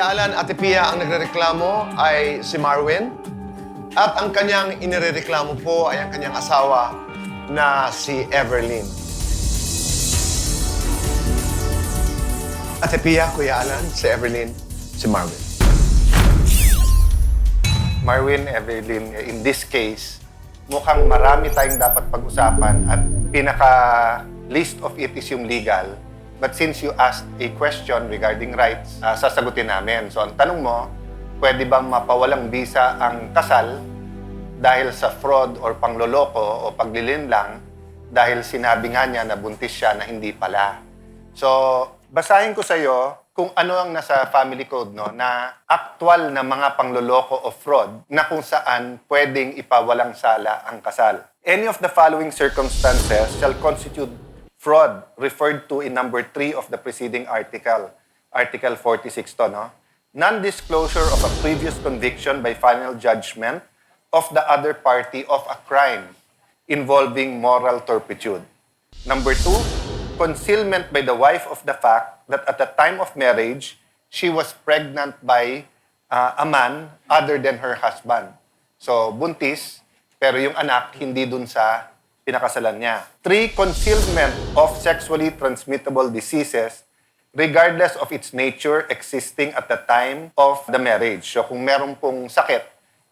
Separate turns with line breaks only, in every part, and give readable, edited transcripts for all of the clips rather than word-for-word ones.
Kuya Alan, Ate Pia, ang nagrereklamo ay si Marwin. At ang kanyang inirereklamo po ay ang kanyang asawa na si Everlyn. Ate Pia, Kuya Alan, si Everlyn, si Marwin.
Marwin, Evelyn, in this case, mukhang marami tayong dapat pag-usapan at pinaka-least of it is yung legal. But since you asked a question regarding rights, sasagutin namin. So ang tanong mo, pwede bang mapawalang bisa ang kasal dahil sa fraud or pangloloko o paglilinlang dahil sinabi nga niya na buntis siya na hindi pala. So basahin ko sa iyo kung ano ang nasa family code, no, na actual na mga pangloloko o fraud na kung saan pwedeng ipawalang sala ang kasal. Any of the following circumstances shall constitute fraud referred to in number 3 of the preceding article, Article 46 to, no? Non-disclosure of a previous conviction by final judgment of the other party of a crime involving moral turpitude. Number 2, concealment by the wife of the fact that at the time of marriage, she was pregnant by a man other than her husband. So, buntis, pero yung anak hindi dun sa pinakasalan niya. 3, concealment of sexually transmittable diseases regardless of its nature existing at the time of the marriage. So kung meron pong sakit,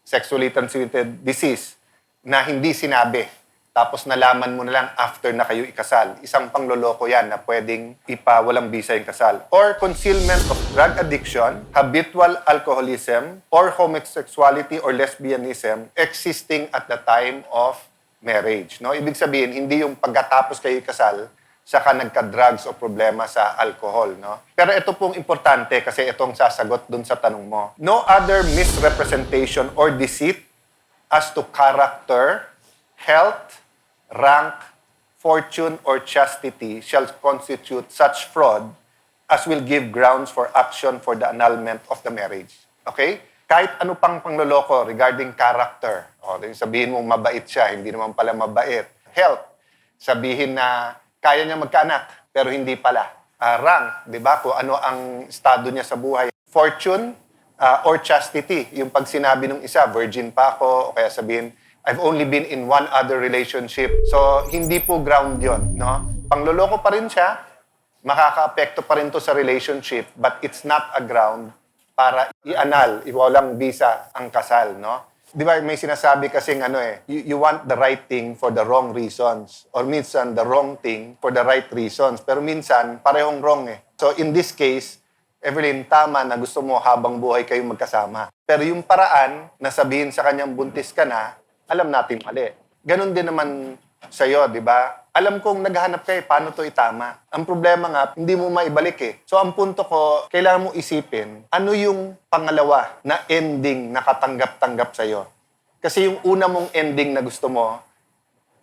sexually transmitted disease, na hindi sinabi, tapos nalaman mo na lang after na kayo ikasal, isang pangloloko yan na pwedeng ipawalang bisa yung kasal. Or concealment of drug addiction, habitual alcoholism, or homosexuality or lesbianism existing at the time of marriage, no? Ibig sabihin, hindi yung pagkatapos kayo ikasal, saka nagka-drugs o problema sa alcohol, no? Pero ito pong importante kasi itong sasagot dun sa tanong mo. No other misrepresentation or deceit as to character, health, rank, fortune, or chastity shall constitute such fraud as will give grounds for action for the annulment of the marriage. Okay? Kahit ano pang pangloloko regarding character. O, sabihin mong mabait siya, hindi naman pala mabait. Health, sabihin na kaya niya magkaanak, pero hindi pala. Rank, di ba? Kung ano ang estado niya sa buhay. Fortune or chastity. Yung pag sinabi ng isa, virgin pa ako, o kaya sabihin, I've only been in one other relationship. So, hindi po ground yon, no? Pangloloko pa rin siya, makaka-apekto pa rin to sa relationship, but it's not a ground para i-annul, iwalang bisa ang kasal, no? Di ba may sinasabi kasing you want the right thing for the wrong reasons. Or minsan, the wrong thing for the right reasons. Pero minsan, parehong wrong eh. So in this case, Evelyn, tama na gusto mo habang buhay kayong magkasama. Pero yung paraan na sabihin sa kanyang buntis ka na, alam natin mali. Ganon din naman sa'yo, di ba? Alam kong naghahanap kayo, paano to itama? Ang problema nga, hindi mo maibalik eh. So ang punto ko, kailangan mo isipin, ano yung pangalawa na ending na katanggap-tanggap sa'yo? Kasi yung una mong ending na gusto mo,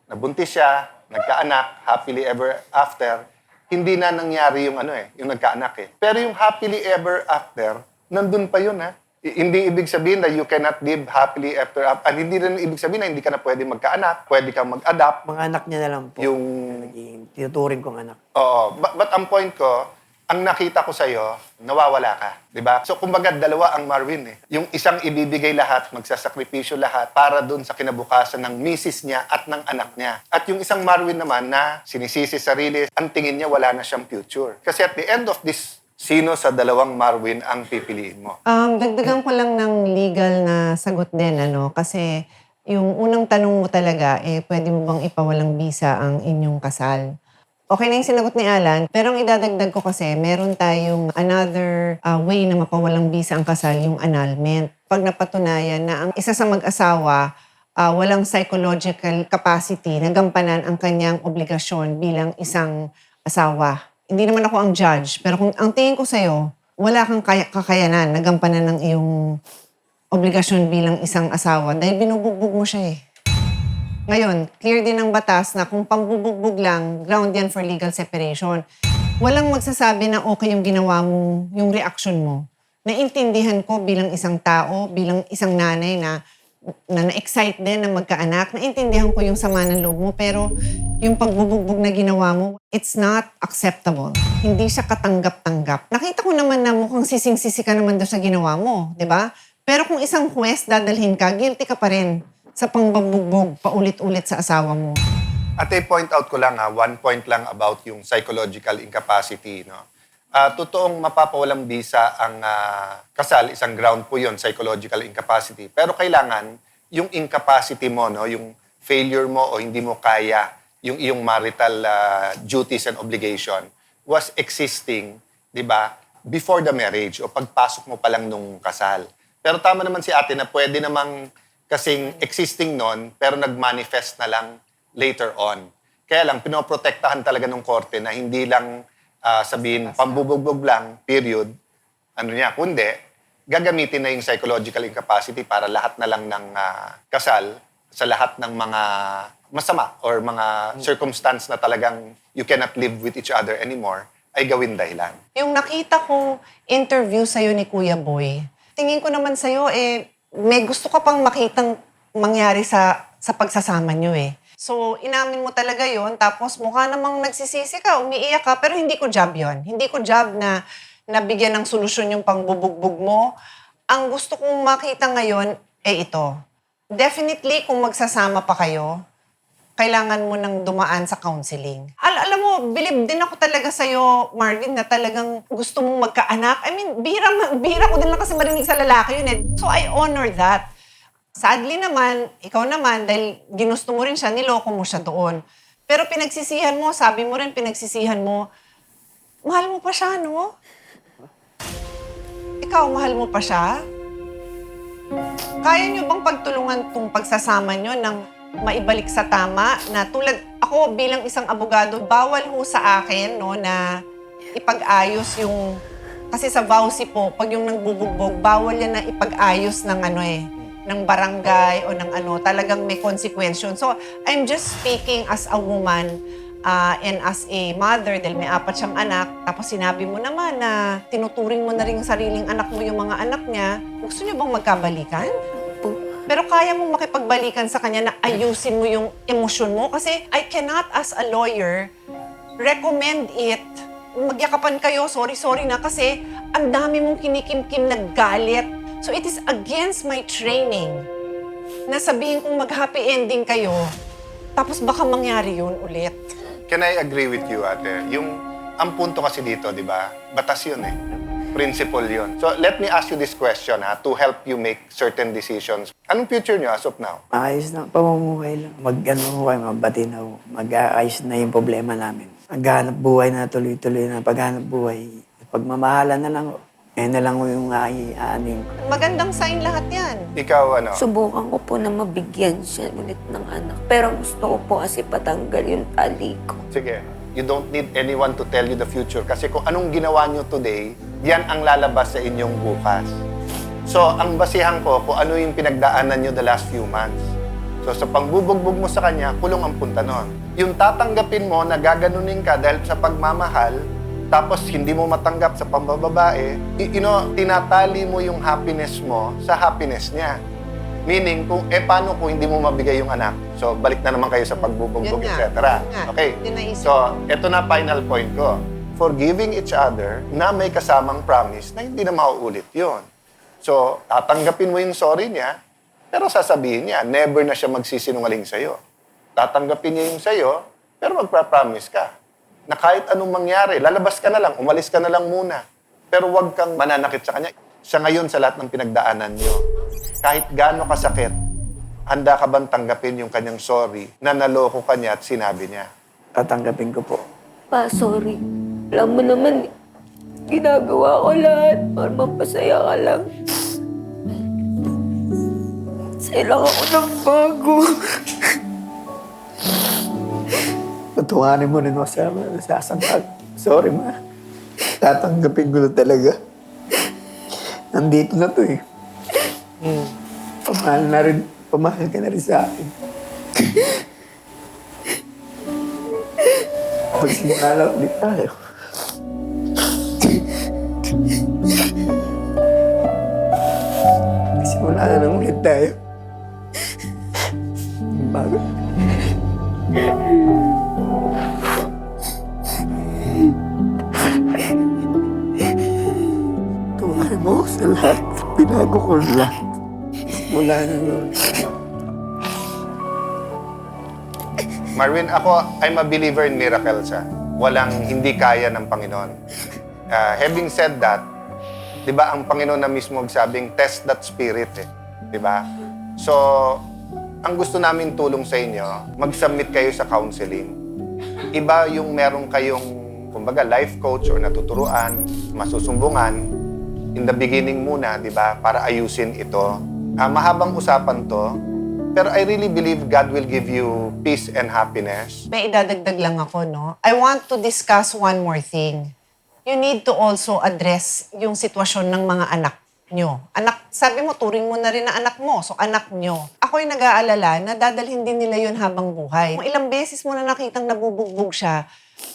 nabuntis siya, nagkaanak, happily ever after, hindi na nangyari yung yung nagkaanak eh. Pero yung happily ever after, nandun pa yun ha. Hindi ibig sabihin na you cannot live happily after. Hindi rin ibig sabihin na hindi ka na pwede magkaanak, pwede kang mag-adapt.
Mga anak niya na lang po.
Yung
tinuturing kong anak.
Oo. But ang point ko, ang nakita ko sa'yo, nawawala ka. Diba? So, kumbaga, dalawa ang Marwin eh. Yung isang ibibigay lahat, magsasakripisyo lahat para dun sa kinabukasan ng misis niya at ng anak niya. At yung isang Marwin naman na sinisisi sarili, ang tingin niya wala na siyang future. Kasi at the end of this, sino sa dalawang Marwin ang pipiliin mo?
Dagdagan ko lang ng legal na sagot din, kasi yung unang tanong mo talaga, pwede mo bang ipawalang bisa ang inyong kasal? Okay na yung sinagot ni Alan, pero ang idadagdag ko kasi, meron tayong another way na mapawalang bisa ang kasal, yung annulment. Pag napatunayan na ang isa sa mag-asawa, walang psychological capacity na gampanan ang kanyang obligasyon bilang isang asawa. Hindi naman ako ang judge, pero kung ang tingin ko sa'yo, wala kang kakayanan na gampanan ng iyong obligasyon bilang isang asawa dahil binubugbog mo siya eh. Ngayon, clear din ng batas na kung pambubugbog lang, ground yan for legal separation. Walang magsasabi na okay yung ginawa mo, yung reaction mo. Naintindihan ko bilang isang tao, bilang isang nanay na na-excite din na magkaanak. Naintindihan ko yung sama ng loob mo, pero yung pagbubugbog na ginawa mo, it's not acceptable. Hindi siya katanggap-tanggap. Nakita ko naman na mukhang sising-sisi ka naman doon sa ginawa mo, di ba? Pero kung isang huwes dadalhin ka, guilty ka pa rin sa pangbabugbog paulit-ulit sa asawa mo.
At i-point out ko lang one point lang about yung psychological incapacity. No? Totoong mapapawalang bisa ang kasal, isang ground po yun, psychological incapacity. Pero kailangan yung incapacity mo, no? Yung failure mo o hindi mo kaya yung iyong marital duties and obligation was existing, di ba, before the marriage o pagpasok mo pa lang nung kasal. Pero tama naman si ate na pwede namang kasing existing nun pero nag-manifest na lang later on. Kaya lang, pinoprotektahan talaga ng korte na hindi lang sabihin pambubugbog lang, period, kundi gagamitin na yung psychological incapacity para lahat na lang ng kasal sa lahat ng mga masama or mga circumstance na talagang you cannot live with each other anymore ay gawin dahilan.
Yung nakita kong interview sa'yo ni Kuya Boy, tingin ko naman sa'yo, may gusto ka pang makitang mangyari sa pagsasama nyo So, inamin mo talaga yon tapos mukha namang nagsisisi ka, umiiyak ka, pero hindi ko job yon. Hindi ko job na nabigyan ng solusyon yung pangbubugbog mo. Ang gusto kong makita ngayon, ito. Definitely, kung magsasama pa kayo, kailangan mo nang dumaan sa counseling. Alam mo, believe din ako talaga sa'yo, Marvin, na talagang gusto mong magkaanak. I mean, bihira ko din lang kasi marinig sa lalaki yun So, I honor that. Sadly naman, ikaw naman, dahil ginusto mo rin siya, niloko mo siya doon. Pero pinagsisihan mo, sabi mo rin, pinagsisihan mo, mahal mo pa siya, no? Ikaw, mahal mo pa siya? Kaya niyo bang pagtulungan tong pagsasama niyo ng maibalik sa tama na tulad ako bilang isang abogado, bawal ho sa akin no, na ipag-ayos yung, kasi sa vowsy po, pag yung nagbubugbog, bawal yan na ipag-ayos ng ng barangay o ng talagang may consequence. So, I'm just speaking as a woman and as a mother dahil may 4 siyang anak. Tapos sinabi mo naman na tinuturing mo na rin yung sariling anak mo, yung mga anak niya. Gusto niyo bang magkabalikan? Pero kaya mong makipagbalikan sa kanya na ayusin mo yung emosyon mo. Kasi I cannot, as a lawyer, recommend it. Magyakapan kayo, sorry na, kasi ang dami mong kinikimkim na galit. So it is against my training na sabihin kong mag-happy ending kayo, tapos baka mangyari yun ulit.
Can I agree with you, ate? Ang punto kasi dito, di ba? Batas yun Principle yun. So, let me ask you this question to help you make certain decisions. Anong future nyo as of now?
Ayos na, pamumuhay lang. Mabati na ho. Mag-aayos na yung problema namin. Maghanap buhay na tuloy-tuloy na. Paghanap buhay, pagmamahalan na lang ho. Yan na lang ho yung aaning.
Magandang sign lahat yan.
Ikaw,
Subukan ko po na mabigyan siya ulit ng anak. Pero gusto ko po kasi patanggal yung tali ko.
Sige. You don't need anyone to tell you the future. Kasi kung anong ginawa nyo today, yan ang lalabas sa inyong bukas. So, ang basihan ko kung ano yung pinagdaanan nyo the last few months. So, sa pangbubugbog mo sa kanya, kulong ang punta nun. Yung tatanggapin mo na gaganunin ka dahil sa pagmamahal, tapos hindi mo matanggap sa pambababae, tinatali mo yung happiness mo sa happiness niya. Meaning, paano kung hindi mo mabigay yung anak? So, balik na naman kayo sa pagbubugbog, etc. Okay. So, eto na final point ko. Forgiving each other na may kasamang promise na hindi na mauulit yun. So, tatanggapin mo yung sorry niya, pero sasabihin niya, never na siya magsisinungaling sa'yo. Tatanggapin niya yung sa'yo, pero magpa-promise ka na kahit anong mangyari, lalabas ka na lang, umalis ka na lang muna. Pero huwag kang mananakit sa kanya. Sa ngayon, sa lahat ng pinagdaanan niyo, kahit gaano kasakit, handa ka bang tanggapin yung kanyang sorry na naloko ka niya at sinabi niya?
Tatanggapin ko po.
Pa, sorry. Alam mo naman, ginagawa ko lahat para mapasaya ka lang. Sa'yo lang ako nagbago.
Patunganin mo rin ako sa sasantag. Sorry, ma. Tatanggapin ko na talaga. Nandito na to Pamahal ka na rin sa akin. Magsimula lang ulit tayo. Magsimula na lang ulit tayo. Bago. sa lahat. Binago ko lahat. Mula na noon.
Marwin, I'm a believer in miracles. Walang hindi kaya ng Panginoon. Having said that, di ba ang Panginoon na mismo magsabing, test that spirit, di ba? So, ang gusto namin tulong sa inyo, mag-submit kayo sa counseling. Iba yung meron kayong, kumbaga, life coach or natuturuan, masusumbungan, in the beginning muna, di ba, para ayusin ito. Mahabang usapan to, pero I really believe God will give you peace and happiness.
May idadagdag lang ako, no? I want to discuss one more thing. You need to also address yung sitwasyon ng mga anak nyo. Anak, sabi mo, turing mo na rin na anak mo. So, anak nyo. Ako'y nag-aalala na dadalhin din nila yun habang buhay. Kung ilang beses mo na nakitang nabubugbog siya,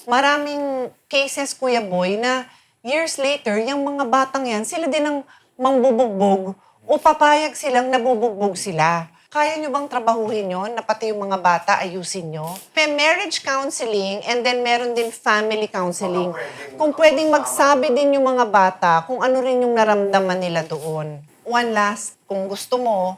maraming cases, Kuya Boy, na years later, yung mga batang yan, sila din ang mangbubugbog o papayag silang nabubugbog sila. Kaya nyo bang trabahuhin yun na pati yung mga bata ayusin nyo? May marriage counseling and then meron din family counseling. Kung pwedeng magsabi din yung mga bata kung ano rin yung naramdaman nila doon. One last, kung gusto mo,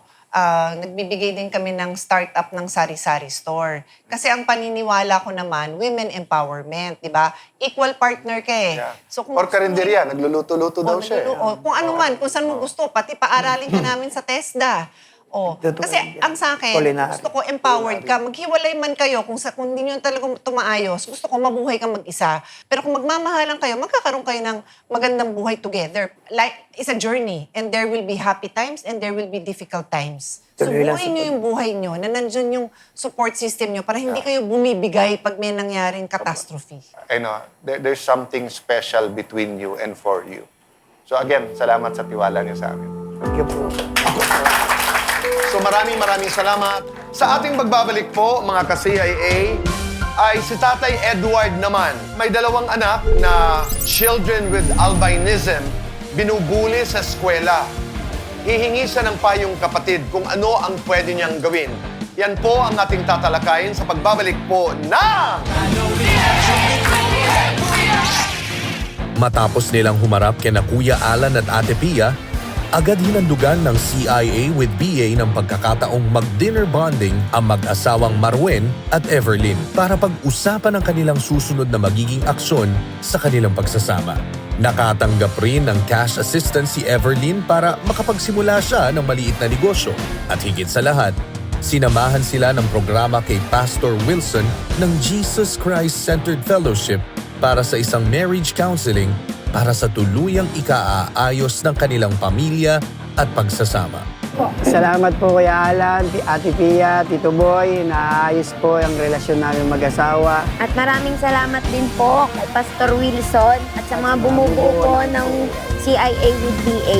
nagbibigay din kami ng startup ng sari-sari store. Kasi ang paniniwala ko naman, women empowerment, di ba? Equal partner ka eh.
Yeah.
So,
Or karinderya, nagluluto-luto daw siya.
Kung ano man, kung saan mo gusto, pati paaralin ka namin sa TESDA. Kasi ang sa akin,
Culinary.
gusto ko empowered ka. Maghiwalay man kayo kung hindi nyo talaga tumaayos. Gusto ko mabuhay ka mag-isa. Pero kung magmamahalan kayo, magkakaroon kayo ng magandang buhay together. Like, it's a journey. And there will be happy times and there will be difficult times. So,
Tuloy lang
buhay nyo yung buhay nyo na nandyan yung support system nyo para hindi kayo bumibigay pag may nangyaring catastrophe.
I know, there's something special between you and for you. So again, salamat sa tiwala niyo sa amin.
Thank you po.
So maraming salamat. Sa ating pagbabalik po, mga ka-CIA, ay si Tatay Edward naman. May 2 anak na children with albinism, binubuli sa eskwela. Hihingi siya ng payong kapatid kung ano ang pwede niyang gawin. Yan po ang ating tatalakayin sa pagbabalik po ng...
Matapos nilang humarap kina Kuya Alan at Ate Pia, agad hinandugan ng CIA with BA ng pagkakataong mag-dinner bonding ang mag-asawang Marwen at Everlyn para pag-usapan ang kanilang susunod na magiging aksyon sa kanilang pagsasama. Nakatanggap rin ng cash assistance si Everlyn para makapagsimula siya ng maliit na negosyo. At higit sa lahat, sinamahan sila ng programa kay Pastor Wilson ng Jesus Christ-Centered Fellowship para sa isang marriage counseling para sa tuluyang ikaaayos ng kanilang pamilya at pagsasama.
Salamat po Kuya Alan, Ate Pia, Tito Boy, naayos po ang relasyon namin mag-asawa.
At maraming salamat din po kay Pastor Wilson at sa mga bumubuo po ng CIA with BA.